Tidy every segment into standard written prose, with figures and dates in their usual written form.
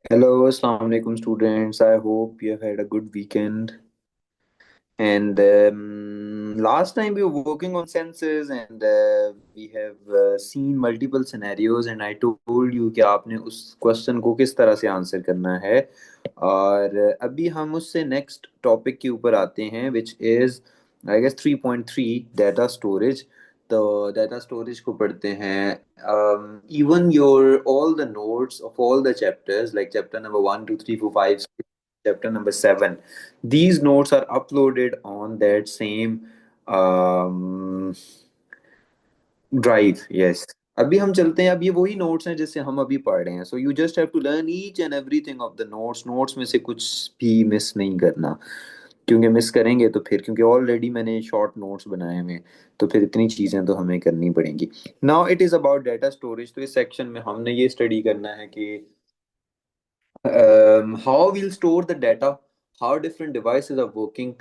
Hello, Assalamu alaikum students. I hope you have had a good weekend. And last time we were working on senses and we have seen multiple scenarios and I told you कि आपने उस question को किस तरह से answer करना है। और अभी हम उससे नेक्स्ट टॉपिक के ऊपर आते हैं which is I guess 3.3 data storage. तो डाटा स्टोरेज को पढ़ते हैं। even your all the notes of all the chapters like chapter number 1 2 3 4 5 chapter number 7, these notes are uploaded on that same drive. Yes, अभी हम चलते हैं। अब ये वही नोट्स हैं जिससे हम अभी पढ़ रहे हैं। So you just have to learn each and everything of the notes. Notes में से कुछ भी मिस नहीं करना, क्योंकि मिस करेंगे तो फिर, क्योंकि ऑलरेडी मैंने शॉर्ट नोट्स बनाए हुए हैं, तो फिर इतनी चीज़ें तो हमें करनी पड़ेंगी। Now it is about data storage. तो इस सेक्शन में हमने ये स्टडी करना है कि how we'll store the data, how different devices are working,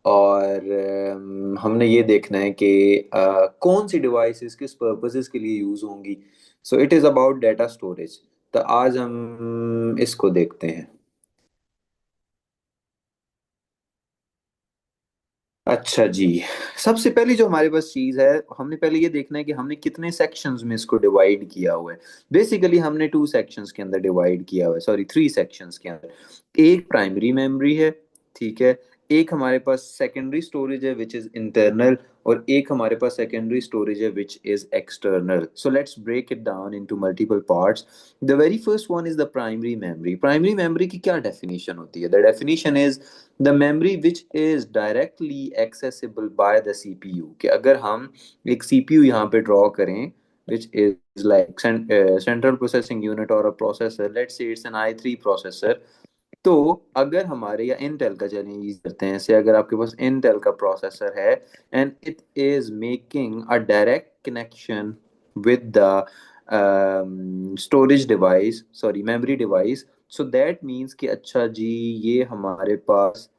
और हमने ये देखना है कि कौन सी डिवाइसेस किस पर्पसेस के लिए यूज होंगी। So it is about data storage. तो आज हम इसको देखते हैं। अच्छा जी, सबसे पहली जो हमारे पास चीज है, हमने पहले ये देखना है कि हमने कितने सेक्शंस में इसको डिवाइड किया हुआ है। बेसिकली हमने टू सेक्शंस के अंदर डिवाइड किया हुआ है, सॉरी थ्री सेक्शंस के अंदर। एक प्राइमरी मेमोरी है, ठीक है। एक हमारे पास सेकेंडरी स्टोरेज है विच इज इंटरनल, और एक हमारे पास सेकेंडरी स्टोरेज है which is external. So let's break it down into multiple parts. The very first one is the primary memory. Primary memory की क्या डेफिनेशन होती है? The definition is the memory which is directly accessible by the CPU. कि अगर हम एक CPU यहाँ पे ड्रॉ करें which is like central processing unit और a processor, let's say it's an i3 processor. तो अगर हमारे, या इंटेल का चलिए यूज करते हैं, से अगर आपके पास इंटेल का प्रोसेसर है and it is making a direct connection with the storage device, sorry memory device, so that means कि अच्छा जी, ये हमारे पास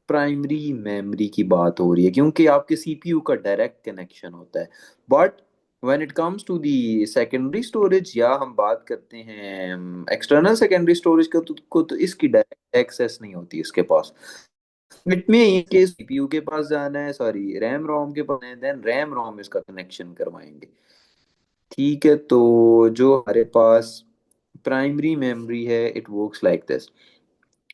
प्राइमरी मेमोरी की बात हो रही है, क्योंकि आपके सीपीयू का डायरेक्ट कनेक्शन होता है। But when it comes to the secondary storage, या हम बात करते हैं एक्सटर्नल सेकेंडरी स्टोरेज को तो इसकी डायरेक्ट एक्सेस नहीं होती इसके पास। इट में के सीपीयू के पास जाना है, सॉरी रैम रोम के पास, देन रैम रोम इसका कनेक्शन करवाएंगे। ठीक है, तो जो हमारे पास प्राइमरी मेमोरी है, इट वर्क्स लाइक दिस।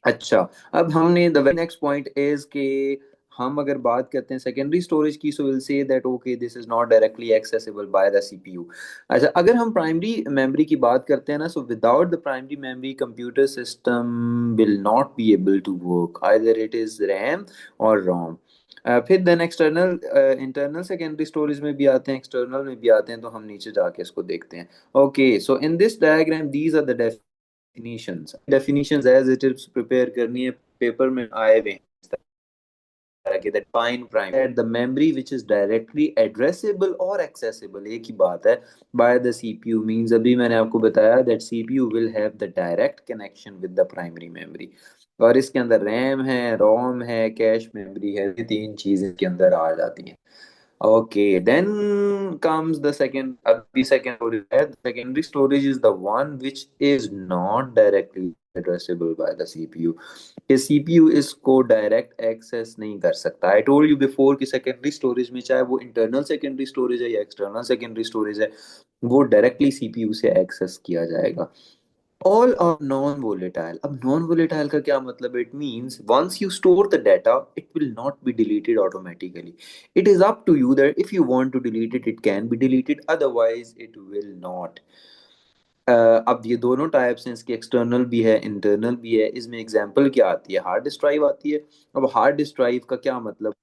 अच्छा, अब हमने the very next point is के हम अगर बात करते हैं सेकेंडरी स्टोरेज की, so will say that okay this is not directly accessible by the CPU. अच्छा, अगर हम प्राइमरी मेमोरी की बात करते हैं ना, so without the primary memory computer system will not be able to work, either it is RAM और ROM. फिर then external internal secondary storage में भी आते हैं, एक्सटर्नल में भी आते हैं, तो हम नीचे जाके इसको देखते हैं। Okay, so in this diagram these are the definitions as it is prepare करनी है, पेपर में आए हुए हैं इस तरह के। That fine prime that the memory which is directly addressable और एक्सेसिबल, एक ही बात है, बाय द सीपीयू मींस, अभी मैंने आपको बताया that CPU will have the direct connection with the primary memory. और इसके अंदर रैम है, रोम है, कैश मेमोरी है, ये तीन चीजें इसके अंदर आ जाती हैं। Okay, then comes the second. The second storage. The secondary storage is the one which is not directly addressable by the CPU. कि CPU इसको डायरेक्ट एक्सेस नहीं कर सकता। आई टोल्ड यू बिफोर कि सेकेंडरी स्टोरेज में, चाहे वो internal secondary storage है या एक्सटर्नल सेकेंडरी स्टोरेज है, वो डायरेक्टली सीपीयू से एक्सेस किया जाएगा। All are non-volatile. अब non-volatile का क्या मतलब? It means once you store the data, it will not be deleted automatically. It is up to you that if you want to delete it, it can be deleted. Otherwise, it will not. अब ये दोनों types हैं इसकी, external भी है internal भी है। इसमें एग्जांपल क्या आती है? हार्ड डिस्क ड्राइव आती है। अब हार्ड डिस्क ड्राइव का क्या मतलब?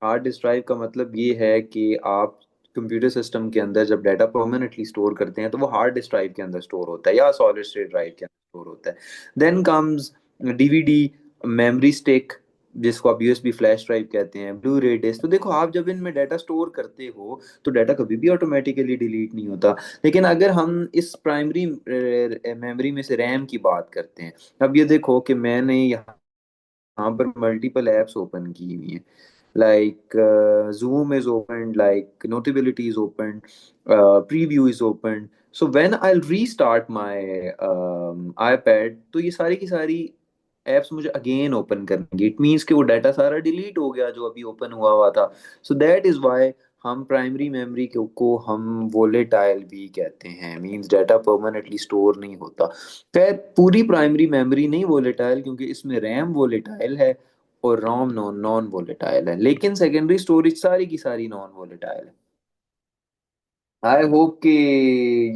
हार्ड डिस्क ड्राइव का मतलब ये है कि आप कंप्यूटर सिस्टम के अंदर जब डाटा परमानेंटली स्टोर करते हैं, तो वो हार्ड डिस्क ड्राइव के अंदर स्टोर होता है या सॉलिड स्टेट ड्राइव के अंदर स्टोर होता है। Then comes DVD, memory stick, जिसको आप यूएसबी फ्लैश ड्राइव कहते हैं, ब्लू रे डिस्क। तो देखो, आप जब इनमें डाटा स्टोर करते हो तो डाटा कभी भी ऑटोमेटिकली डिलीट नहीं होता। लेकिन अगर हम इस प्राइमरी मेमोरी में से रैम की बात करते हैं, अब ये देखो कि मैंने यहाँ पर मल्टीपल एप्स ओपन की हुई हैं। like Zoom is opened, like Notability is opened, Preview is opened. So when I'll restart my iPad, तो ये सारी की सारी एप्स मुझे अगेन ओपन करनेंगे। इट मीन्स कि वो डाटा सारा डिलीट हो गया जो अभी ओपन हुआ हुआ था। सो दैट इज वाई हम प्राइमरी मेमोरी को हम वोलेटाइल भी कहते हैं। मींस डाटा परमानेंटली स्टोर नहीं होता। खैर पूरी प्राइमरी मेमोरी नहीं वोलेटाइल, क्योंकि इसमें रैम वोलेटाइल है और रोम नॉन नॉन वोलेटाइल है, लेकिन सेकेंडरी स्टोरेज सारी की सारी नॉन वोलेटाइल है। आई होप कि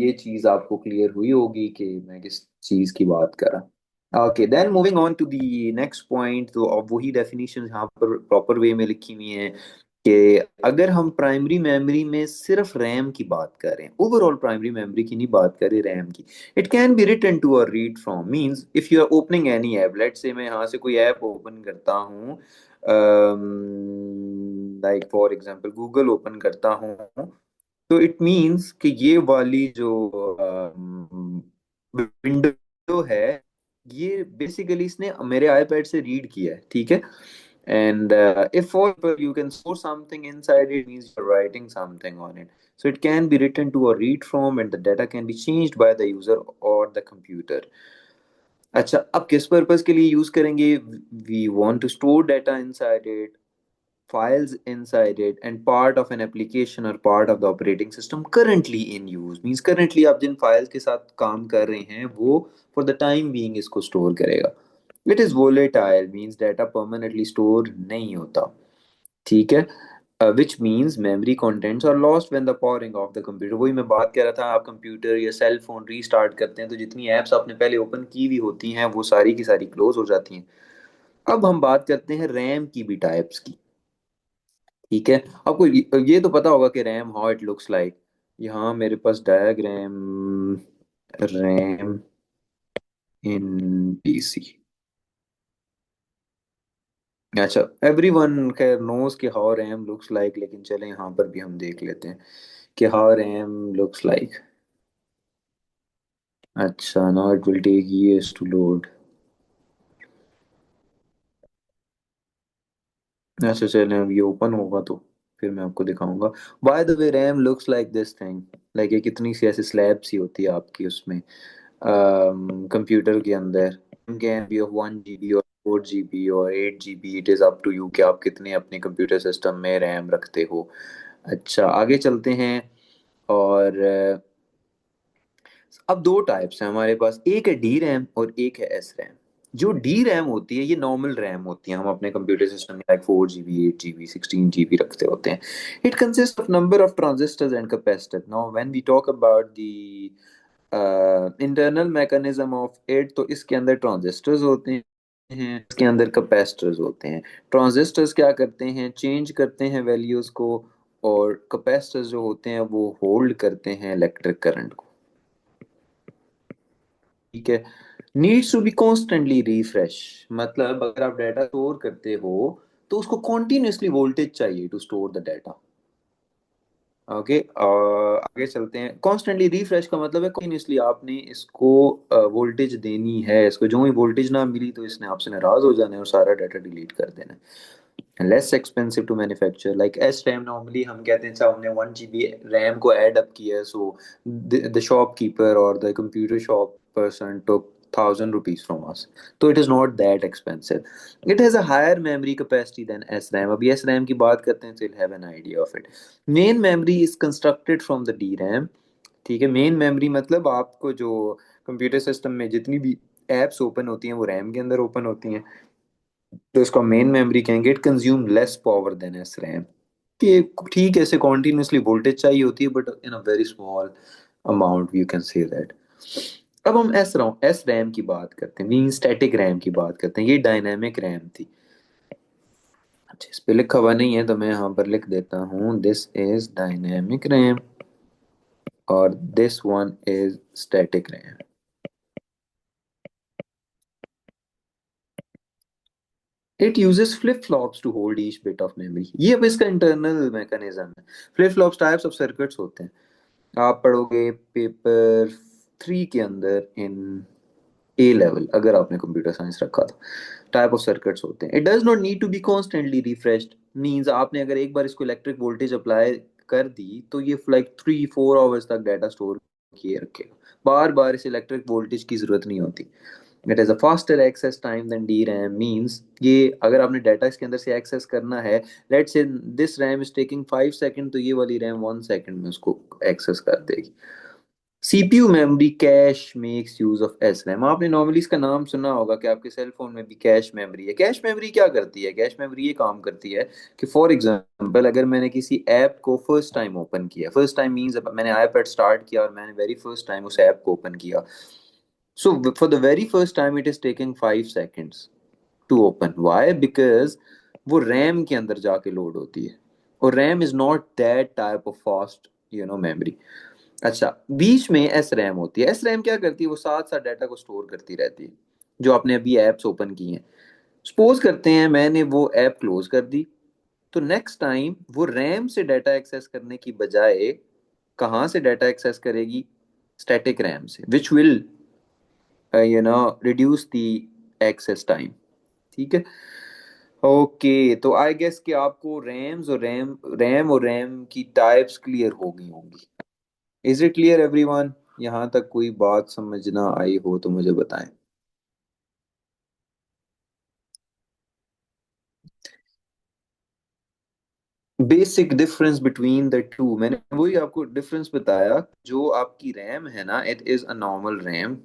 ये चीज आपको क्लियर हुई होगी कि मैं किस चीज की बात कर रहा। Okay, then moving on to the next point. तो अब वही डेफिनेशन यहाँ पर प्रॉपर वे में लिखी हुई है कि अगर हम प्राइमरी मेमोरी में सिर्फ रैम की बात करें, ओवरऑल प्राइमरी मेमोरी की नहीं बात करें, रैम की, it can be written to or read from. Means if you are opening any app, let's say मैं यहाँ से कोई ऐप ओपन करता हूँ, like for example Google open करता हूँ, तो इट मींस कि ये वाली जो विंडो है, ये बेसिकली इसने मेरे आईपैड से रीड किया है, ठीक है। And if for example you can store something inside it, means you're writing something on it, so it can be written to a read from, and the data can be changed by the user or the computer. अच्छा, अब किस purpose के लिए use करेंगे? We want to store data inside it, files inside it, and part of an application or part of the operating system currently in use। means currently आप जिन files के साथ काम कर रहे हैं वो for the time being इसको store करेगा। it is volatile, means data permanently store नहीं होता, ठीक है। which means memory contents are lost when the powering of the computer। वही मैं बात कर रहा था, आप कंप्यूटर या सेल फोन रीस्टार्ट करते हैं तो जितनी एप्स आपने पहले ओपन की हुई होती हैं वो सारी की सारी क्लोज हो जाती हैं। अब हम बात करते हैं रैम की भी टाइप्स की, ठीक है। आपको ये तो पता होगा कि RAM how it looks like. यहाँ मेरे पास डायग्राम, रैम इन पीसी। अच्छा, एवरीवन खैर नोज कि हाउ रैम लुक्स लाइक, लेकिन चले यहाँ पर भी हम देख लेते हैं कि हाउ रैम लुक्स लाइक। अच्छा, now it will take years to load. अच्छा चलें, अब ये ओपन होगा तो फिर मैं आपको दिखाऊंगा। By the way RAM looks like this thing, like ये कितनी सी ऐसे स्लैब सी होती है आपकी उसमें कंप्यूटर के अंदर। कैन बी ऑफ 1 GB और 4 GB और 8 GB, it is up to you कि आप कितने अपने कंप्यूटर सिस्टम में रैम रखते हो। अच्छा, आगे चलते हैं। और अब दो टाइप्स हैं हमारे पास, एक है डी रैम और एक है एस रैम। जो डी रैम होती है ये नॉर्मल रैम होती है, हम अपने कंप्यूटर सिस्टम में लाइक 4 GB, 8 GB, 16 GB रखते होते हैं। It consist of number of transistors and capacitor. Now when we talk about the internal mechanism of it, तो इसके अंदर ट्रांजिस्टर्स होते हैं, इसके अंदर कैपेसिटर्स होते हैं। ट्रांजिस्टर्स क्या करते हैं? चेंज करते हैं वैल्यूज को, और कैपेसिटर्स जो होते हैं वो होल्ड करते हैं इलेक्ट्रिक करंट को, ठीक है। Needs to be constantly refresh, मतलब अगर आप डाटा स्टोर करते हो तो उसको कॉन्टिन्यूसली वोल्टेज चाहिए to store the data. Okay, आगे चलते हैं। कॉन्स्टेंटली रिफ्रेश का मतलब है कॉन्टिन्यूसली आपने इसको वोल्टेज देनी है। इसको जो ही वोल्टेज ना मिली तो इसने आपसे नाराज हो जाना है और सारा डाटा डिलीट कर देना है। Less expensive to manufacture, like S RAM normally हम कहते हैं अच्छा हमने 1 GB रैम को ऐड अप किया, so the shopkeeper or the computer shop person took 1,000 rupees from us, so it is not that expensive। it has a higher memory capacity than SRAM। अभी SRAM की बात करते हैं तो you'll have an idea of it। Main memory is constructed from the D RAM, ठीक है। Main memory मतलब आपको जो कंप्यूटर सिस्टम में जितनी भी एप्स ओपन होती हैं वो रैम के अंदर ओपन होती हैं, तो इसको मेन मेमोरी कहेंगे। It consume less power than S RAM, कि ठीक है इसे कॉन्टिन्यूसली वोल्टेज चाहिए होती है but in a very small amount, you can say that. अब हम एस रैम की बात करते हैं, मीन स्टैटिक रैम की बात करते हैं। ये डायनेमिक रैम थी। अच्छा, इस पे लिखा हुआ नहीं है तो मैं यहाँ पर लिख देता हूँ, दिस इज डायनेमिक रैम और this one is static RAM. It uses flip flops to hold each bit of memory. ये अब इसका इंटरनल मैकेनिज्म है। Flip flops types of circuits होते हैं, आप पढ़ोगे पेपर 3 के अंदर इन ए लेवल अगर आपने कंप्यूटर साइंस रखा था। टाइप ऑफ सर्किट्स होते हैं, it does not need to be constantly refreshed. Means आपने अगर एक बार इसको इलेक्ट्रिक वोल्टेज अप्लाई कर दी तो ये लाइक 3-4 आवर्स तक डाटा स्टोर किए रखेगा। बार बार इस इलेक्ट्रिक वोल्टेज की जरूरत नहीं होती। It is a faster access time than D RAM. Means ये अगर आपने डाटा इसके अंदर से एक्सेस करना है, let's say this RAM is taking 5 second, तो ये वाली रैम 1 सेकंड में उसको एक्सेस कर देगी। CPU memory cache makes use of S RAM. आपने नॉर्मली इसका नाम सुना होगा कि आपके सेल फोन में भी कैश मेमोरी है। कैश मेमोरी क्या करती है? कैश मेमोरी ये काम करती है कि फॉर एग्जांपल अगर मैंने किसी ऐप को फर्स्ट टाइम ओपन किया, फर्स्ट टाइम मींस मैंने आईपैड स्टार्ट किया और मैंने वेरी फर्स्ट टाइम उस ऐप को ओपन किया, so for the very first time it is taking 5 seconds to open. Why? Because वो रैम के अंदर जाके लोड होती है, और RAM is not that type of fast memory. अच्छा, बीच में एस रैम होती है। एस रैम क्या करती है? वो साथ साथ डाटा को स्टोर करती रहती है, जो आपने अभी एप्स ओपन की हैं। सपोज करते हैं मैंने वो ऐप क्लोज कर दी, तो नेक्स्ट टाइम वो रैम से डाटा एक्सेस करने की बजाय कहाँ से डाटा एक्सेस करेगी? स्टैटिक रैम से, which will reduce the access time. ठीक है। ओके, तो आई गेस कि आपको रैम की टाइप्स क्लियर हो गई होंगी। Is it clear everyone? यहाँ तक कोई बात समझना आई हो तो मुझे बताएं। Basic difference between the two, मैंने वही आपको डिफरेंस बताया। जो आपकी रैम है ना, it is a normal RAM,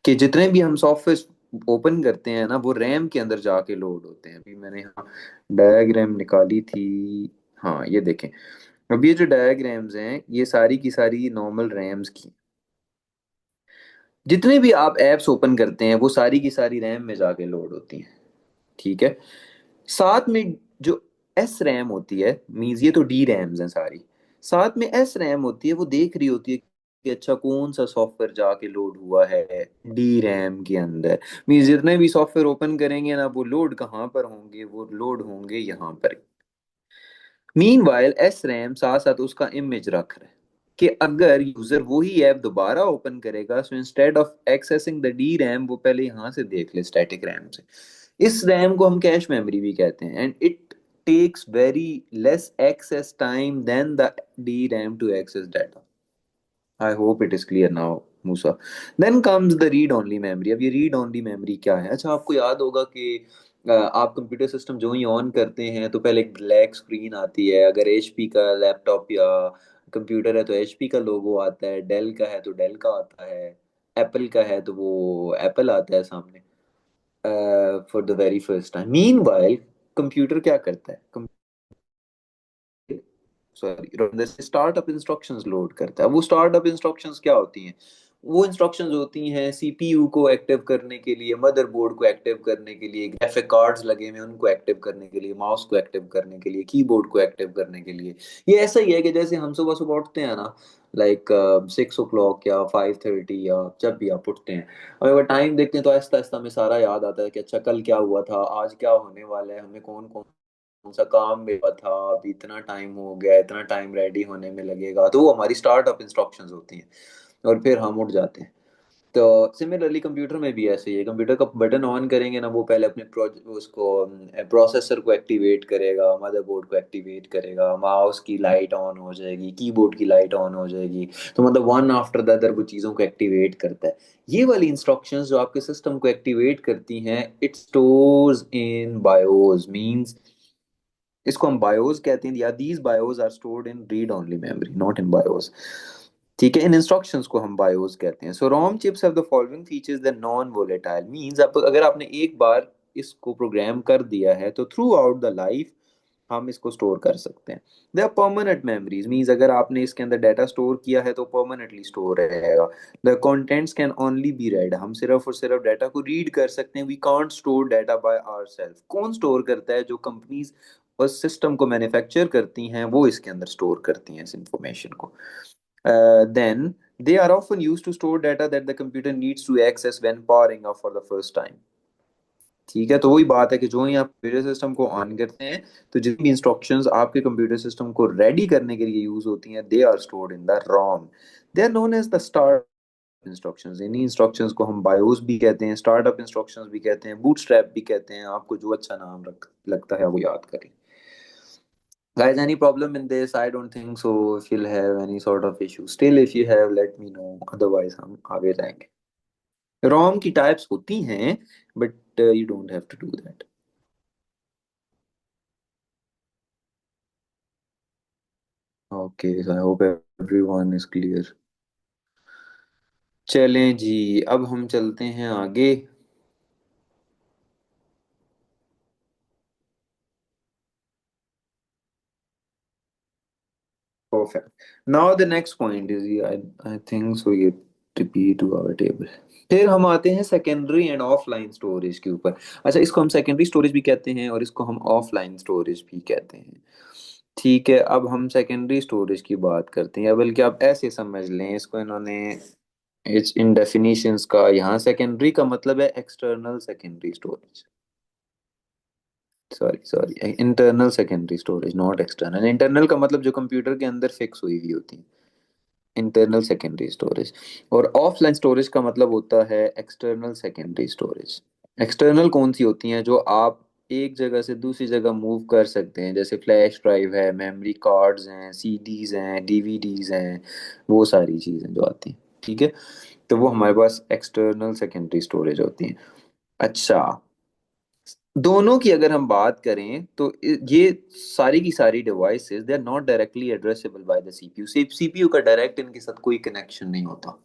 कि जितने भी हम सॉफ्टवेयर ओपन करते हैं ना वो रैम के अंदर जाके लोड होते हैं। अभी मैंने यहाँ डायग्राम निकाली थी। हाँ, ये देखें। अब ये जो डायग्राम्स हैं ये सारी की सारी नॉर्मल रैम्स की। जितने भी आप एप्स ओपन करते हैं वो सारी की सारी रैम में जाके लोड होती हैं। ठीक है। साथ में जो एस रैम होती है, मींस ये तो डी रैम्स हैं सारी, साथ में एस रैम होती है, वो देख रही होती है कि अच्छा कौन सा सॉफ्टवेयर जाके लोड हुआ है डी रैम के अंदर। मींस जितने भी सॉफ्टवेयर ओपन करेंगे ना वो लोड कहाँ पर होंगे? वो लोड होंगे यहाँ पर। मीनवाइल एस रैम साथ साथ उसका इमेज रख रहा है कि अगर यूजर वही ऐप दोबारा ओपन करेगा, so instead of accessing the D RAM वो पहले यहां से देख ले स्टैटिक रैम से। इस रैम को हम कैश मेमोरी भी कहते हैं, and it takes very less access time than the D RAM to access data. I hope it is clear now Musa. Then comes the read only memory. अब ये read only memory क्या है? अच्छा, आपको याद होगा कि आप कंप्यूटर सिस्टम जो ही ऑन करते हैं तो पहले एक ब्लैक स्क्रीन आती है। अगर एचपी का लैपटॉप या कंप्यूटर है तो एचपी का लोगो आता है, डेल का है तो डेल का आता है, एप्पल का है तो वो एप्पल आता है सामने for the very first time. Mean while computer क्या करता है? सॉरी, स्टार्टअप इंस्ट्रक्शंस लोड करता है। वो स्टार्टअप इंस्ट्रक्शंस क्या होती हैं? वो इंस्ट्रक्शंस होती हैं सीपीयू को एक्टिव करने के लिए, मदरबोर्ड को एक्टिव करने के लिए, ग्राफिक कार्ड्स लगे हुए हैं उनको एक्टिव करने के लिए, माउस को एक्टिव करने के लिए, कीबोर्ड को एक्टिव करने के लिए। ये ऐसा ही है कि जैसे हम सुबह सुबह उठते हैं ना, लाइक 6 o'clock या 5:30 या जब भी आप उठते हैं, और अगर टाइम देखते हैं तो आहिस्ता आहिस्ता हमें सारा याद आता है कि अच्छा कल क्या हुआ था, आज क्या होने वाला है, हमें कौन कौन कौन सा काम मिला था, अभी इतना टाइम हो गया, इतना टाइम रेडी होने में लगेगा। तो वो हमारी स्टार्टअप इंस्ट्रक्शंस होती हैं, और फिर हम उठ जाते हैं। तो सिमिलरली कंप्यूटर में भी ऐसे ही है। कंप्यूटर का बटन ऑन करेंगे ना, वो पहले अपने उसको प्रोसेसर को एक्टिवेट करेगा, मदरबोर्ड को एक्टिवेट करेगा, माउस की लाइट ऑन हो जाएगी, कीबोर्ड की लाइट ऑन हो जाएगी। तो मतलब वन आफ्टर द अदर वो चीज़ों को एक्टिवेट करता है। ये वाली इंस्ट्रक्शंस जो आपके सिस्टम को एक्टिवेट करती हैं, it stores in BIOS. Means इसको हम बायोस कहते हैं, या these BIOS are stored in read only memory, not in BIOS. ठीक है, इन इंस्ट्रक्शंस को हम बायोस कहते हैं। So ROM chips have the following features. The non volatile means आप अगर आपने एक बार इसको प्रोग्राम कर दिया है तो थ्रू आउट द लाइफ हम इसको स्टोर कर सकते हैं। They are permanent memories. Means अगर आपने इसके अंदर डाटा स्टोर किया है तो परमानेंटली स्टोर रहेगा। The contents can only be read. हम सिर्फ और सिर्फ डाटा को रीड कर सकते हैं। We can't store data by ourselves. कौन स्टोर करता है? जो कंपनीज उस सिस्टम को मैन्युफैक्चर करती हैं वो इसके अंदर स्टोर करती हैं इस इंफॉर्मेशन को। Then they are often used to store data that the computer needs to access when powering up for the first time। ठीक है, तो वही बात है कि जो ही आप कंप्यूटर सिस्टम को ऑन करते हैं तो जितनी भी इंस्ट्रक्शंस आपके कंप्यूटर सिस्टम को रेडी करने के लिए यूज होती हैं, they are stored in the ROM. They are known as the start instructions, इन्हीं इंस्ट्रक्शंस को हम बायोस भी कहते हैं, स्टार्टअप इंस्ट्रक्शंस भी कहते हैं, बूटस्ट्रैप भी कहते हैं, आपको जो अच्छा नाम लगता है वो याद करें। Guys, any problem in this? I don't think so. If you'll have any sort of issue, still if you have, let me know. Otherwise, हम आगे जाएंगे। ROM की types होती हैं, but you don't have to do that. Okay, so I hope everyone is clear. चलें जी, अब हम चलते हैं आगे। Perfect. Now the next point is, I think so ये repeat to our table। फिर हम आते हैं सेकेंडरी एंड ऑफलाइन स्टोरेज के ऊपर। अच्छा, इसको हम सेकेंडरी स्टोरेज भी कहते हैं और इसको हम ऑफलाइन स्टोरेज भी कहते हैं। ठीक है, अब हम सेकेंडरी स्टोरेज की बात करते हैं, बल्कि आप ऐसे समझ लें इसको, इन्होंने इट्स इन डेफिनेशंस का यहाँ सेकेंडरी का मतलब है external secondary storage. Sorry sorry, internal secondary storage, not external. Internal का मतलब जो कंप्यूटर के अंदर फिक्स हुई हुई होती है, इंटरनल सेकेंडरी स्टोरेज। और ऑफलाइन स्टोरेज का मतलब होता है एक्सटर्नल सेकेंडरी स्टोरेज। एक्सटर्नल कौन सी होती हैं? जो आप एक जगह से दूसरी जगह मूव कर सकते हैं, जैसे फ्लैश ड्राइव है, मेमोरी कार्ड्स हैं, सीडीज हैं, डीवीडीज हैं, वो सारी चीजें जो आती हैं। ठीक है, तो वो हमारे पास एक्सटर्नल सेकेंडरी स्टोरेज होती है। अच्छा, दोनों की अगर हम बात करें तो ये सारी की सारी devices they are not directly addressable by the CPU. CPU का डायरेक्ट इनके साथ कोई कनेक्शन नहीं होता।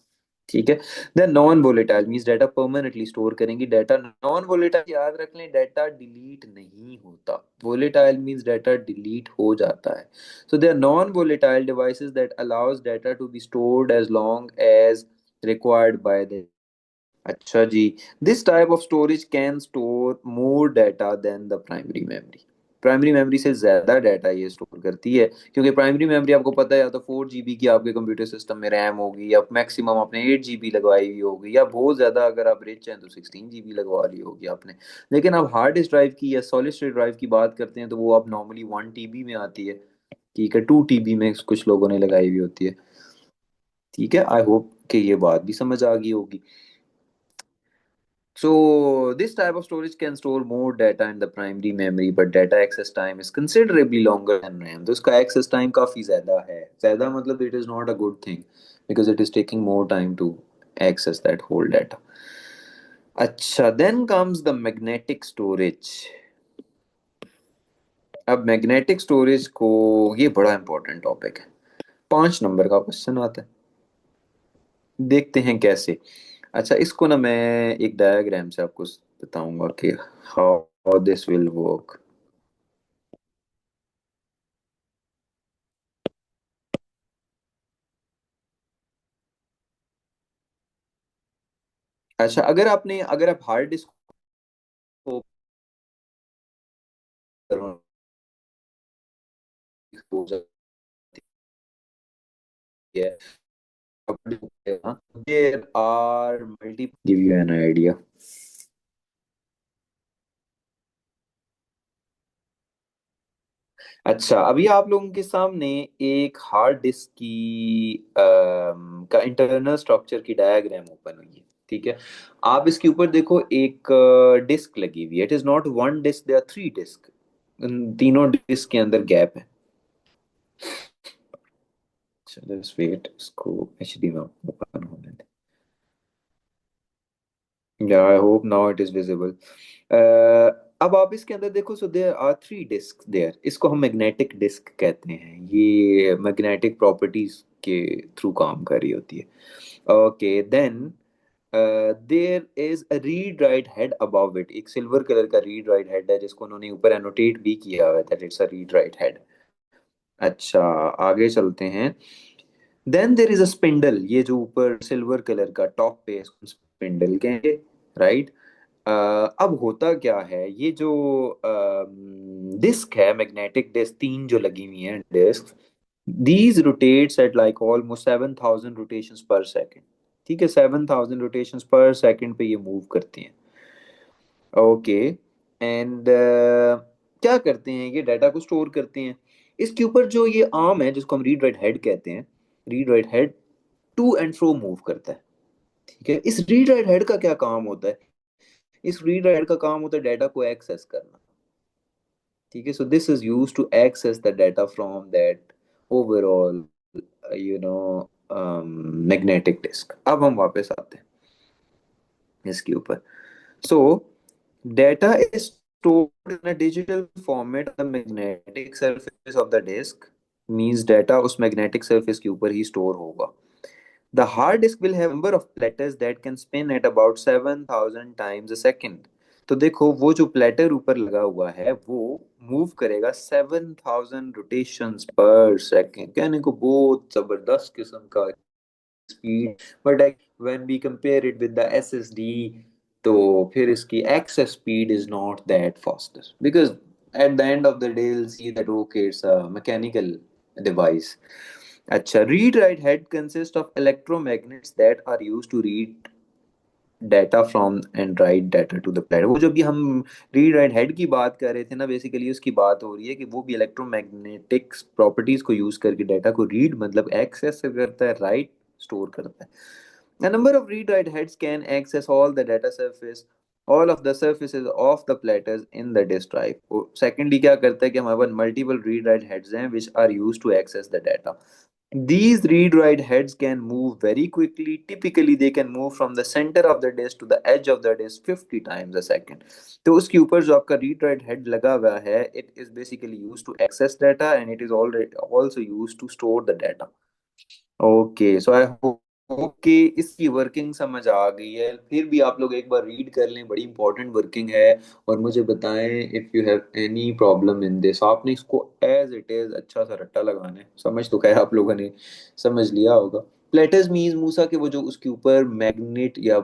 ठीक है, they are non volatile, means data permanently store करेंगी। डाटा नॉन वोलेटाइल याद रख लें, डाटा डिलीट नहीं होता। वोलेटाइल मींस डाटा डिलीट हो जाता है। So they are non volatile devices that allows data to be stored as long as required by the. अच्छा जी, this type of storage can store more data than the primary memory. Primary memory से ज्यादा data ये store करती है, क्योंकि primary memory आपको पता है या तो 4 GB की आपके कंप्यूटर सिस्टम में रैम होगी, या मैक्सिमम आपने 8 GB लगवाई हुई होगी, या बहुत ज्यादा अगर आप रिच हैं तो 16 GB लगवा ली होगी आपने। लेकिन आप हार्ड डिस्क ड्राइव की या सॉलिड स्टेट ड्राइव की बात करते हैं तो वो आप नॉर्मली 1 TB में आती है। ठीक है, 2 TB में कुछ लोगों ने लगाई हुई होती है। ठीक है, आई होप कि ये बात भी समझ आ गई होगी। So this type of storage can store more data in the primary memory, but data access time is considerably longer than RAM. तो इसका access time काफी ज्यादा है। ज्यादा मतलब it is not a good thing because it is taking more time to access that whole data. अच्छा, then comes the magnetic storage। अब magnetic storage को, ये बड़ा इंपॉर्टेंट टॉपिक है। 5 नंबर का क्वेश्चन आता है, देखते हैं कैसे। अच्छा, इसको ना मैं एक डायग्राम से आपको बताऊंगा कि हाउ दिस विल वर्क। अच्छा, अगर आप हार्ड डिस्क को हो जाती है, there are multi, give you an idea. अच्छा, अभी आप लोगों के सामने एक हार्ड डिस्क की का इंटरनल स्ट्रक्चर की डायग्राम ओपन हुई है। ठीक है, आप इसके ऊपर देखो, एक डिस्क लगी हुई है। It is not one disk, there are 3 disk. तीनों डिस्क के अंदर गैप है। चलो इस वेट इसको एचडी में ओपन होने दें। या I hope now it is visible. अब आप इसके अंदर देखो, so there are 3 disk there. इसको हम मैग्नेटिक डिस्क कहते हैं। ये मैग्नेटिक प्रॉपर्टीज के थ्रू काम कर रही होती है। Okay, then there is a read write head above it. एक सिल्वर कलर का रीड राइट हेड है, जिसको उन्होंने ऊपर एनोटेट भी किया हुआ है that it's a read write head. अच्छा, आगे चलते हैं। Then there is a spindle. ये जो ऊपर सिल्वर कलर का टॉप पे, इसको स्पिंडल कहेंगे, राइट। अब होता क्या है, ये जो डिस्क है, मैग्नेटिक डिस्क, 3 जो लगी हुई हैं disk, these rotates at like almost 7,000 rotations per second. ठीक है, 7,000 रोटेशंस पर सेकंड पे ये मूव करती हैं। ओके, एंड क्या करते हैं, ये डाटा को स्टोर करते हैं। इसके ऊपर जो ये आर्म है, जिसको हम रीड राइट हेड कहते हैं, read write head to and fro move करता है। ठीक है, इस रीड राइट हेड का क्या काम होता है? इस रीड राइट का काम होता है डाटा को एक्सेस करना। ठीक है, so this is use to access the data from that overall you know magnetic disk. अब हम वापस आते हैं इसके ऊपर। सो data is stored in a digital format on the magnetic surface of the disk, means data उस magnetic surface के ऊपर ही store होगा। The hard disk will have number of platters that can spin at about 7,000 times a second। तो देखो वो जो platter ऊपर लगा हुआ है वो मूव करेगा 7,000 रोटेशंस पर सेकेंड, कहने को बहुत जबरदस्त किस्म का speed. But when we compare it with the SSD, तो फिर इसकी access speed is not that faster, because at the end of the day will see that okay it's a mechanical device. अच्छा, read write head consist of electromagnets that are used to read data from and write data to the plate. वो जो भी हम read write head की बात कर रहे थे ना, बेसिकली उसकी बात हो रही है कि वो भी इलेक्ट्रोमैग्नेटिक प्रॉपर्टीज को यूज करके डाटा को रीड मतलब एक्सेस करता है, राइट स्टोर करता है। A number of read-write heads can access all the data surface, all of the surfaces of the platters in the disk drive। Secondly क्या करता है कि हमारे पास multiple read-write heads हैं which are used to access the data। These read-write heads can move very quickly. Typically, they can move from the center of the disk to the edge of the disk 50 times a second। तो उसके ऊपर जो आपका read-write head लगा हुआ है, it is basically used to access data and it is already also used to store the data। Okay, so I hope कि इसकी वर्किंग समझ आ गई है। फिर भी आप लोग एक बार रीड कर लें, बड़ी इंपॉर्टेंट वर्किंग है। और मुझे बताएं if you have any problem in this. आपने इसको एज इट इज अच्छा सा रट्टा लगाना है। समझ तो क्या है, आप लोगों ने समझ लिया होगा। प्लेटर्स मींस मूसा के वो जो उसके ऊपर मैग्नेट या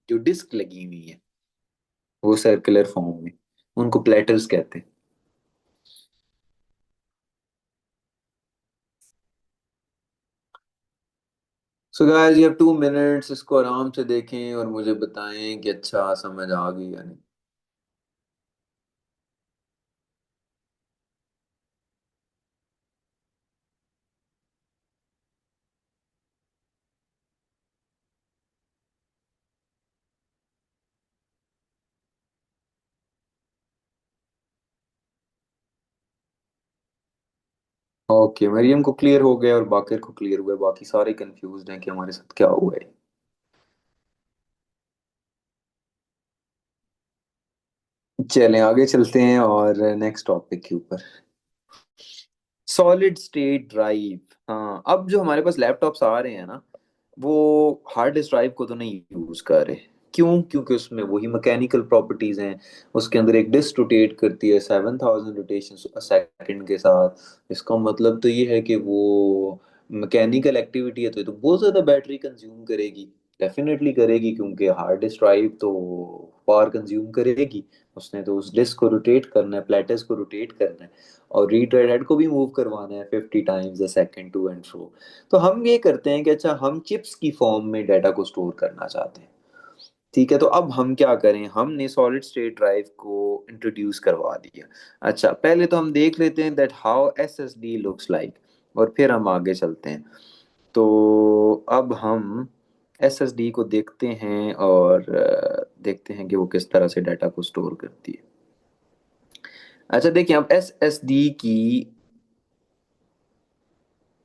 जो डिस्क लगी हुई है वो सर्कुलर फॉर्म में, उनको प्लेटर्स कहते हैं। So guys you have 2 minutes, इसको आराम से देखें और मुझे बताएं कि अच्छा समझ आ गई या नहीं। ओके, मरियम को क्लियर हो गया और बाकिर को क्लियर हुआ है, बाकी सारे कंफ्यूज्ड हैं कि हमारे साथ क्या हुआ है। चलें आगे चलते हैं और नेक्स्ट टॉपिक के ऊपर। Solid state drive. हाँ, अब जो हमारे पास लैपटॉप्स आ रहे हैं ना, वो हार्ड डिस्क ड्राइव को तो नहीं यूज कर रहे। क्यों? क्योंकि उसमें वही मैकेनिकल प्रॉपर्टीज हैं। उसके अंदर एक डिस्क रोटेट करती है 7,000 रोटेशन सेकंड के साथ। इसका मतलब तो ये है कि वो मैकेनिकल एक्टिविटी है, तो ये तो बहुत ज्यादा बैटरी कंज्यूम करेगी। डेफिनेटली करेगी, क्योंकि हार्ड डिस्क ड्राइव तो पावर कंज्यूम करेगी। उसने तो उस डिस्क को रोटेट करना है, प्लेटर्स को रोटेट करना है, और रीड राइट हेड को भी मूव करवाना है 50 times a second to and fro. तो हम ये करते हैं कि अच्छा हम चिप्स की फॉर्म में डाटा को स्टोर करना चाहते हैं। ठीक है, तो अब हम क्या करें, हमने सॉलिड स्टेट ड्राइव को इंट्रोड्यूस करवा दिया। अच्छा, पहले तो हम देख लेते हैं that how SSD looks like, और फिर हम आगे चलते हैं। तो अब हम एसएसडी को देखते हैं और देखते हैं कि वो किस तरह से डाटा को स्टोर करती है। अच्छा देखिए, अब एसएसडी की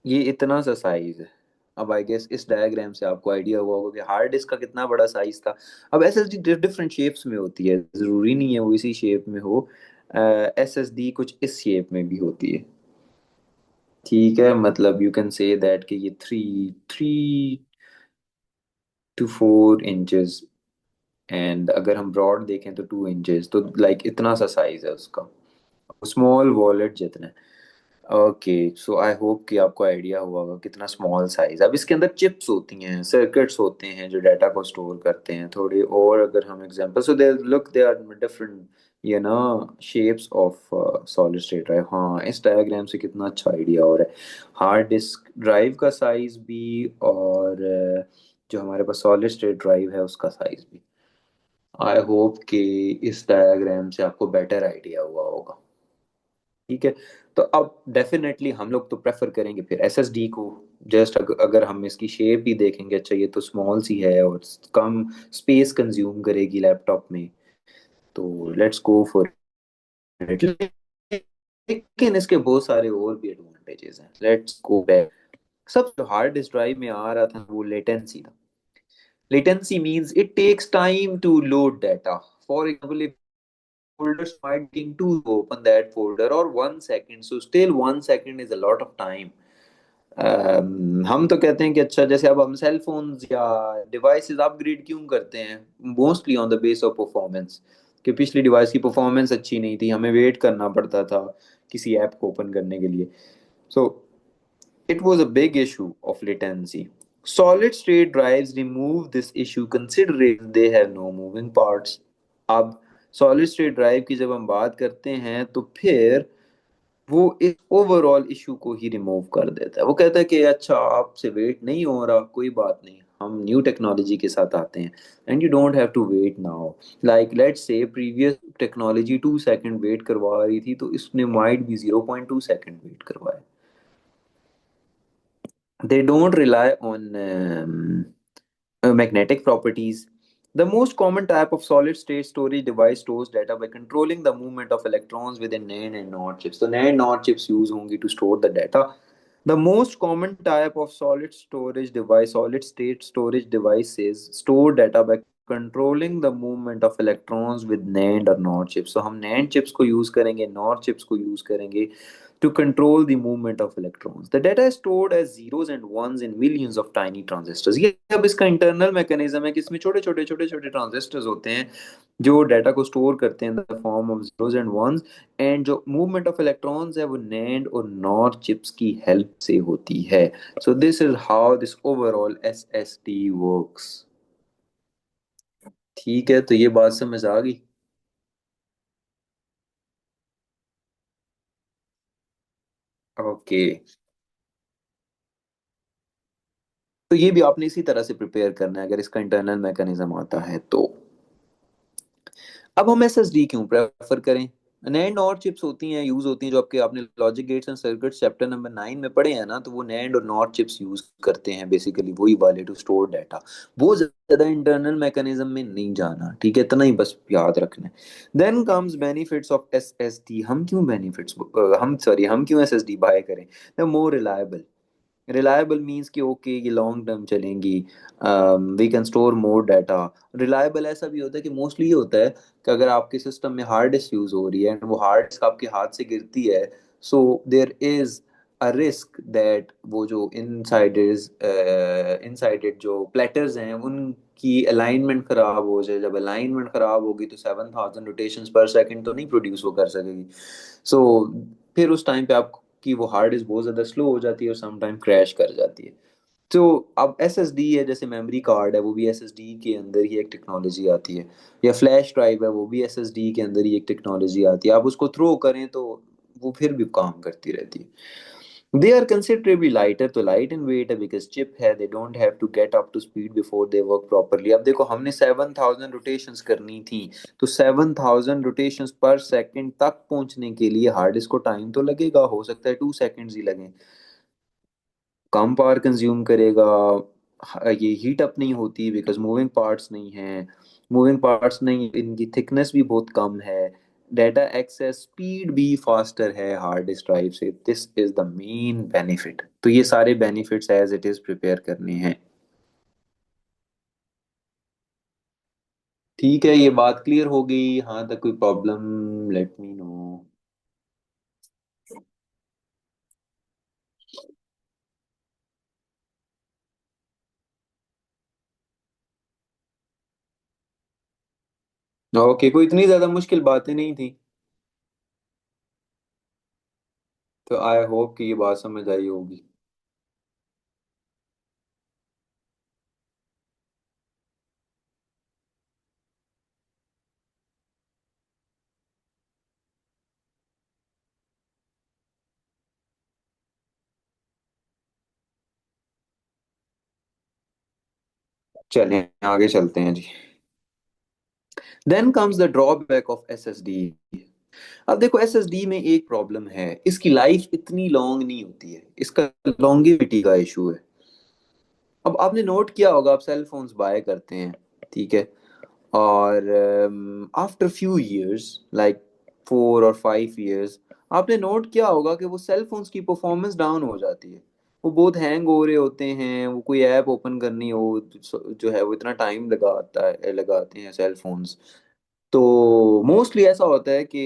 ये इतना सा साइज है। अब आई गेस इस डायग्राम से आपको आइडिया हुआ होगा कि हार्ड डिस्क का कितना बड़ा साइज था। अब एसएसडी डिफरेंट शेप्स में होती है, जरूरी नहीं है वो इसी शेप में हो। एसएसडी कुछ इस शेप में भी होती है। ठीक है, मतलब यू कैन से दैट कि ये 3 to 4 इंचेस, एंड अगर हम ब्रॉड देखें तो 2 इंचेस, तो लाइक इतना सा साइज है उसका, स्मॉल वॉलेट जितना। ओके, सो आई होप कि आपको आइडिया हुआ होगा कितना स्मॉल साइज। अब इसके अंदर चिप्स होती हैं, सर्किट्स होते हैं जो डाटा को स्टोर करते हैं थोड़ी। और अगर हम example, so they look they are different ये ना shapes of solid state drive. हाँ, इस डायग्राम से कितना अच्छा आइडिया हो रहा है हार्ड डिस्क ड्राइव का साइज भी, और जो हमारे पास सॉलिड स्टेट ड्राइव है उसका साइज भी। आई होप कि इस डायग्राम से आपको बेटर आइडिया हुआ होगा। ठीक है, तो अब डेफिनेटली हम लोग तो प्रेफर करेंगे फिर एसएसडी को, जस्ट अगर हम इसकी शेप ही देखेंगे, अच्छा ये तो स्मॉल सी है और कम स्पेस कंज्यूम करेगी लैपटॉप में, तो लेट्स गो फॉर इट। लेकिन इसके बहुत सारे और भी एडवांटेजेस हैं। Let's go back. सब जो हार्ड डिस्क ड्राइव में आ रहा था वो लेटेंसी था। Latency means it takes time to load data. For example, if folders might taking to open that folder or 1 second, so still 1 second is a lot of time. हम तो कहते हैं कि अच्छा, जैसे अब हम सेल फोन्स या डिवाइसेस अपग्रेड क्यों करते हैं, mostly on the base of performance, कि पिछली डिवाइस की परफॉर्मेंस अच्छी नहीं थी, हमें वेट करना पड़ता था किसी ऐप को ओपन करने के लिए। सो it was a big issue of latency. Solid state drives remove this issue considering they have no moving parts. अब सॉलिड स्टेट ड्राइव की जब हम बात करते हैं तो फिर वो इस ओवरऑल इशू को ही रिमूव कर देता है। वो कहता है कि अच्छा, आपसे वेट नहीं हो रहा, कोई बात नहीं, हम न्यू टेक्नोलॉजी के साथ आते हैं and you don't have to wait now. Like let's say previous technology 2 second wait करवा रही थी, तो इसने माइट भी 0.2 सेकंड वेट करवाया। They don't rely on magnetic properties. The most common type of solid state storage device stores data by controlling the movement of electrons within NAND and NOR chips. So NAND NOR chips use होंगी to store the data. The most common type of solid state storage devices store data by controlling the movement of electrons with NAND or NOR chips. So हम NAND chips को use करेंगे, NOR chips को use करेंगे to control the movement of electrons. The data is stored as zeros and ones in millions of tiny transistors. ये अब इसका internal mechanism है कि इसमें छोटे छोटे ट्रांजिस्टर्स होते हैं जो डाटा को स्टोर करते हैं in the form of zeros and ones. And जो मूवमेंट ऑफ इलेक्ट्रॉन्स है वो नैंड और नॉर चिप्स की हेल्प से होती है। So this is how this overall SSD works. ठीक है, तो ये बात समझ आ गई। ओके, तो ये भी आपने इसी तरह से प्रिपेयर करना है अगर इसका इंटरनल मैकेनिज्म आता है तो। अब हम एसएसडी क्यों प्रेफर करें? नैंड और चिप्स होती हैं, यूज होती हैं, जो आपके आपने logic gates and circuits chapter number 9 में पढ़े हैं ना, तो वो नैंड और नॉर चिप्स यूज करते हैं बेसिकली वही वाले टू स्टोर डाटा। वो ज्यादा इंटरनल मैकेनिज्म में नहीं जाना, ठीक है, इतना ही बस याद रखना है। Then comes benefits of SSD. हम क्यों बेनिफिट्स हम सॉरी हम क्यों एसएसडी बाय करें? The more reliable. Reliable means कि ओके ये लॉन्ग टर्म चलेंगी, we can store more data. Reliable ऐसा भी होता है कि मोस्टली ये होता है कि अगर आपके सिस्टम में हार्ड डिस्क यूज हो रही है एंड वो हार्ड डिस्क आपके हाथ से गिरती है, so there is a risk that वो जो इनसाइडेड जो प्लेटर्स हैं उनकी अलाइनमेंट खराब हो जाए। जब अलाइनमेंट खराब होगी तो 7,000 रोटेशंस पर सेकंड तो नहीं प्रोड्यूस वो कर सकेगी। सो फिर उस टाइम पे आपकी वो हार्ड डिस्क बहुत ज्यादा स्लो हो जाती है और सम टाइम क्रैश कर जाती है। तो अब एसएसडी है, जैसे मेमोरी कार्ड है, वो भी एसएसडी के अंदर ही एक टेक्नोलॉजी आती है, या फ्लैश ड्राइव है वो भी एसएसडी के अंदर ही एक टेक्नोलॉजी आती है। आप उसको थ्रो करें तो वो फिर भी काम करती रहती है। दे आर कंसिडरेबली लाइटर, तो लाइट इन वेट है बिकॉज चिप है, they don't have to get up to speed before they work properly. अब देखो, हमने 7,000 रोटेशंस करनी थी, तो 7,000 रोटेशंस पर सेकंड तक पहुंचने के लिए हार्ड डिस्क को टाइम तो लगेगा, हो सकता है 2 सेकंड्स ही लगे, कम पावर कंज्यूम करेगा। ये हीट अप नहीं होती बिकॉज मूविंग पार्ट्स नहीं है। मूविंग पार्ट्स नहीं, इनकी थिकनेस भी बहुत कम है। डाटा एक्सेस स्पीड भी फास्टर है हार्ड डिस्क ड्राइव से। This is the main benefit. तो ये सारे benefits as it is prepare करने हैं। ठीक है, ये बात क्लियर हो गई? हाँ तक कोई problem, let me know. Okay, कोई इतनी ज्यादा मुश्किल बातें नहीं थी, तो आई होप कि ये बात समझ आई होगी। चलें आगे चलते हैं जी। Then comes the drawback of SSD. अब देखो एसएसडी में एक प्रॉब्लम है, इसकी लाइफ इतनी लॉन्ग नहीं होती है, इसका लॉन्गेविटी का इशू है। अब आपने नोट किया होगा, आप सेल फोन्स बाय करते हैं, ठीक है, और आफ्टर फ्यू इयर्स, लाइक 4 और 5 इयर्स, आपने नोट किया होगा कि वो सेल फोन्स की परफॉर्मेंस डाउन हो जाती है। वो बहुत हैंग हो रहे होते हैं, वो कोई ऐप ओपन करनी हो जो है वो इतना टाइम लगाते हैं सेल फोन्स। तो मोस्टली ऐसा होता है कि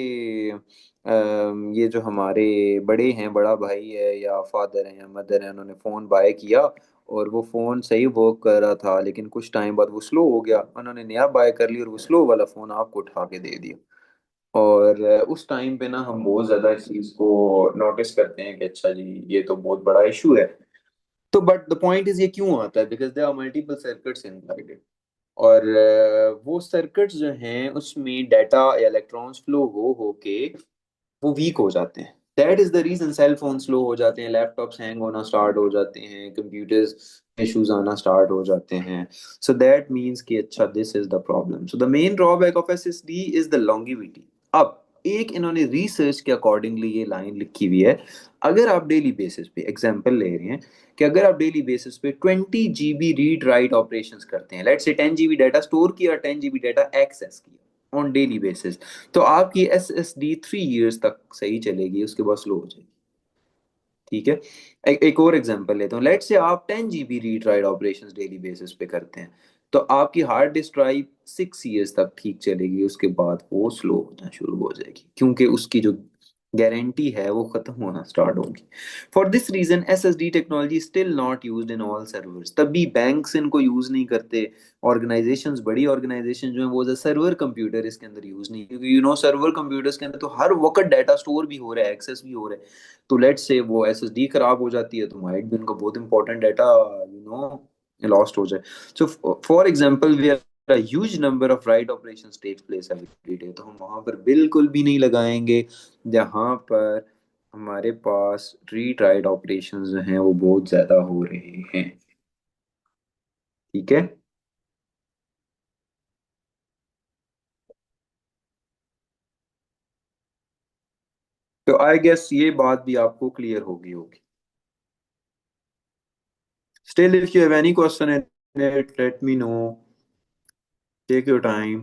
ये जो हमारे बड़े हैं, बड़ा भाई है या फादर है या मदर है, उन्होंने फ़ोन बाय किया और वो फ़ोन सही वर्क कर रहा था, लेकिन कुछ टाइम बाद वो स्लो हो गया, उन्होंने नया बाय कर लिया और वो स्लो वाला फ़ोन आपको उठा के दे दिया। और उस टाइम पे ना हम बहुत ज़्यादा इस चीज़ को नोटिस करते हैं कि अच्छा जी ये तो बहुत बड़ा इशू है। तो बट द पॉइंट इज, ये क्यों आता है? Because there are multiple circuits inside it. और वो सर्किट्स जो हैं उसमें डाटा या इलेक्ट्रॉन्स फ्लो हो के वो वीक हो जाते हैं। That is the reason cell phone slow हो जाते हैं, लैपटॉप्स हैंग होना स्टार्ट हो जाते हैं, कंप्यूटर्स इश्यूज आना स्टार्ट हो जाते हैं। सो दैट मीन्स कि अच्छा this is the problem. So the main drawback of SSD is the longevity. अब एक इन्होंने रिसर्च के अकॉर्डिंगली ये लाइन लिखी हुई है, अगर आप डेली बेसिस पे एग्जांपल ले रहे हैं कि अगर आप डेली बेसिस पे 20 GB रीड राइट ऑपरेशंस करते हैं, let's say 10 GB data store किया, 10 GB डाटा एक्सेस किया ऑन डेली बेसिस, तो आपकी एस एस डी 3 इयर्स तक सही चलेगी, उसके बाद स्लो हो जाएगी। ठीक है। एक और एग्जांपल लेता हूँ, लेट से आप 10 GB read write operations daily basis पे करते हैं, तो आपकी हार्ड डिस्क ड्राइव 6 इयर्स तक ठीक चलेगी, उसके बाद वो स्लो होना शुरू हो जाएगी, क्योंकि उसकी जो गारंटी है वो खत्म होना स्टार्ट होगी। For this reason S S D technology still not use in all servers. तभी बैंक्स इनको यूज नहीं करते, ऑर्गेनाइजेशंस, बड़ी ऑर्गेनाइजेशन जो है वो सर्वर कंप्यूटर इसके अंदर यूज नहीं, क्योंकि सर्वर कंप्यूटर्स के अंदर तो हर वक्त डाटा स्टोर भी हो रहा है, एक्सेस भी हो रहा है। तो लेट्स से वो एसएसडी खराब हो जाती है तो माइट भी उनका बहुत इंपॉर्टेंट डाटा लॉस्ट हो जाए। So for example we are a huge number of write operations takes place every day, तो हम वहां पर बिल्कुल भी नहीं लगाएंगे जहां पर हमारे पास रीड राइट ऑपरेशंस जो हैं वो बहुत ज्यादा हो रहे हैं। ठीक है। तो आई गेस ये बात भी आपको क्लियर होगी होगी। Still, if you have any question in it, let me know. Take your time.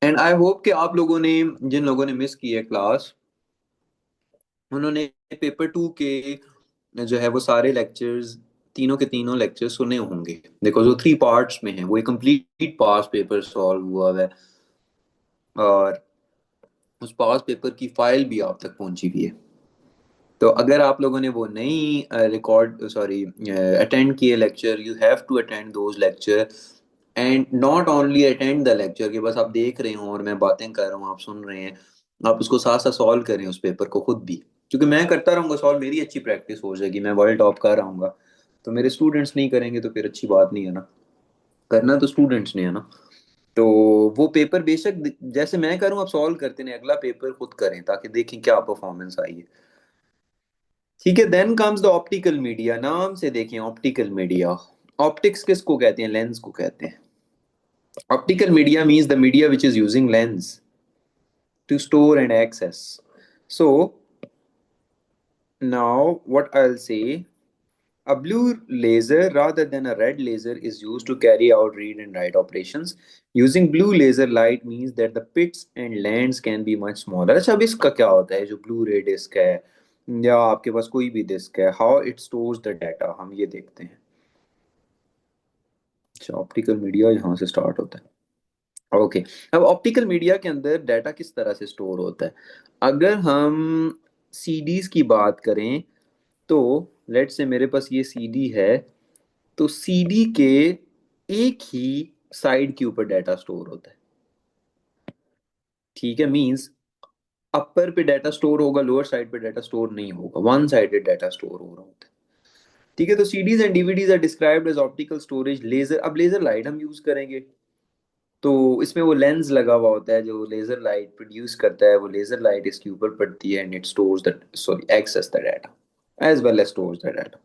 And I hope कि आप लोगों ने, जिन लोगों ने मिस की है क्लास, उन्होंने पेपर 2 के जो है वो सारे लेक्चर्स, तीनों के तीनों लेक्चर्स सुने होंगे। देखो जो 3 पार्ट्स में है वो एक कंप्लीट पास पेपर सॉल्व हुआ है, और उस पास पेपर की फाइल भी आप तक पहुंची हुई है। तो अगर आप लोगों ने वो नहीं रिकॉर्ड सॉरी अटेंड किए lecture, you have to attend those lecture, and not only attend the lecture कि बस आप देख रहे हो और मैं बातें कर रहा हूँ आप सुन रहे हैं, आप उसको साथ साथ सॉल्व करें उस पेपर को खुद भी। क्योंकि मैं करता रहूंगा सॉल्व, मेरी अच्छी प्रैक्टिस हो जाएगी, मैं वर्ल्ड टॉप कर रहूंगा, तो मेरे स्टूडेंट्स नहीं करेंगे तो फिर अच्छी बात नहीं है ना। करना तो स्टूडेंट्स ने है ना। तो वो पेपर बेशक जैसे मैं करूँ आप सॉल्व करते हैं, अगला पेपर खुद करें ताकि देखें क्या परफॉर्मेंस आई है। ठीक है। Then comes the optical media. नाम से देखें ऑप्टिकल मीडिया, ऑप्टिक्स किसको कहते हैं? लेंस को कहते हैं। Optical media means the media which is using lens to store and access. So now what I'll say, a blue laser rather than a red laser is used to carry out read and write operations. Using blue laser light means that the pits and lands can be much smaller. अच्छा अब इसका क्या होता है, जो blue रे disc है या आपके पास कोई भी डिस्क है, how it stores the data, हम ये देखते हैं। अच्छा ऑप्टिकल मीडिया यहाँ से स्टार्ट होता है। ओके। अब ऑप्टिकल मीडिया के अंदर डाटा किस तरह से स्टोर होता है? अगर हम सीडीज की बात करें, तो लेट से मेरे पास ये सीडी है, तो सीडी के एक ही साइड के ऊपर डाटा स्टोर होता है। ठीक है। मींस अपर पे डाटा स्टोर होगा, लोअर साइड पे डाटा स्टोर नहीं होगा, वन साइडेड डाटा स्टोर हो रहा होता है। ठीक है। तो CDs and DVDs are described as optical storage laser. अब लेजर लाइट हम यूज करेंगे, तो इसमें वो लेंस लगा हुआ होता है जो लेजर लाइट प्रोड्यूस करता है, वो लेजर लाइट इसके ऊपर पड़ती है and it stores the, sorry, access the data as well as stores the data.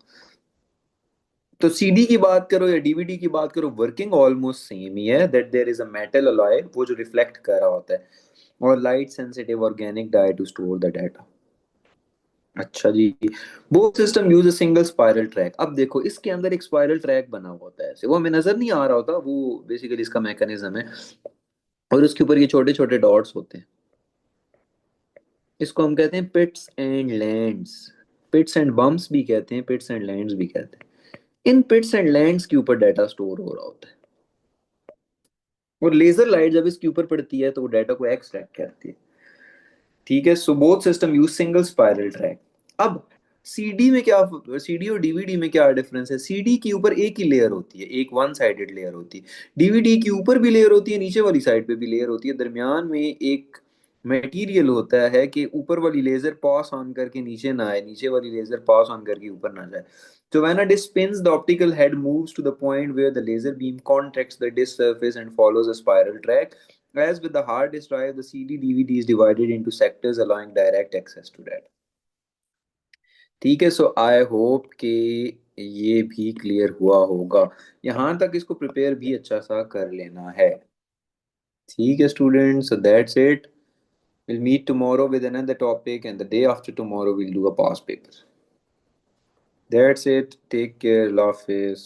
तो सीडी की बात करो या डीवीडी की बात करो, वर्किंग ऑलमोस्ट सेम ही है, that there is a metal alloy वो जो रिफ्लेक्ट कर रहा होता है, और light sensitive organic dye to store the data. अच्छा जी। Both system use a single spiral track. अब देखो इसके अंदर एक स्पाइरल ट्रैक बना हुआ होता है ऐसे, वो हमें नजर नहीं आ रहा होता, वो बेसिकली इसका मैकेनिज्म है, और उसके ऊपर ये छोटे छोटे डॉट्स होते हैं। इसको हम कहते हैं पिट्स एंड लैंड्स। पिट्स एंड बम्प्स भी कहते हैं, पिट्स एंड लैंड्स भी कहते हैं। इन पिट्स एंड लैंड्स के ऊपर डाटा स्टोर हो रहा होता है, और लेजर लाइट जब इसके ऊपर पड़ती है तो वो डाटा को एक्सट्रैक्ट करती है। ठीक है, so both system use single spiral track. अब सीडी में क्या, सीडी और डीवीडी में क्या डिफरेंस है? सीडी के ऊपर एक ही लेयर होती है, एक वन साइडेड लेयर होती है। डीवीडी के ऊपर भी लेयर होती है, नीचे वाली साइड पे भी लेयर होती है, दरमियान में एक मटेरियल होता है कि ऊपर वाली लेजर पास ऑन करके नीचे ना आए, नीचे वाली लेजर पास ऑन करके ऊपर ना जाए। So when a disc spins, the optical head moves to the point where the laser beam contacts the disc surface and follows a spiral track. As with the hard disk drive, the CD/DVD is divided into sectors, allowing direct access to that. ठीक है, सो I hope कि ये भी clear हुआ होगा। यहाँ तक इसको प्रिपेयर भी अच्छा सा कर लेना है। ठीक है students, so that's it. We'll meet tomorrow with another topic, and the day after tomorrow we'll do a past paper. That's it. Take care. Allah Hafiz.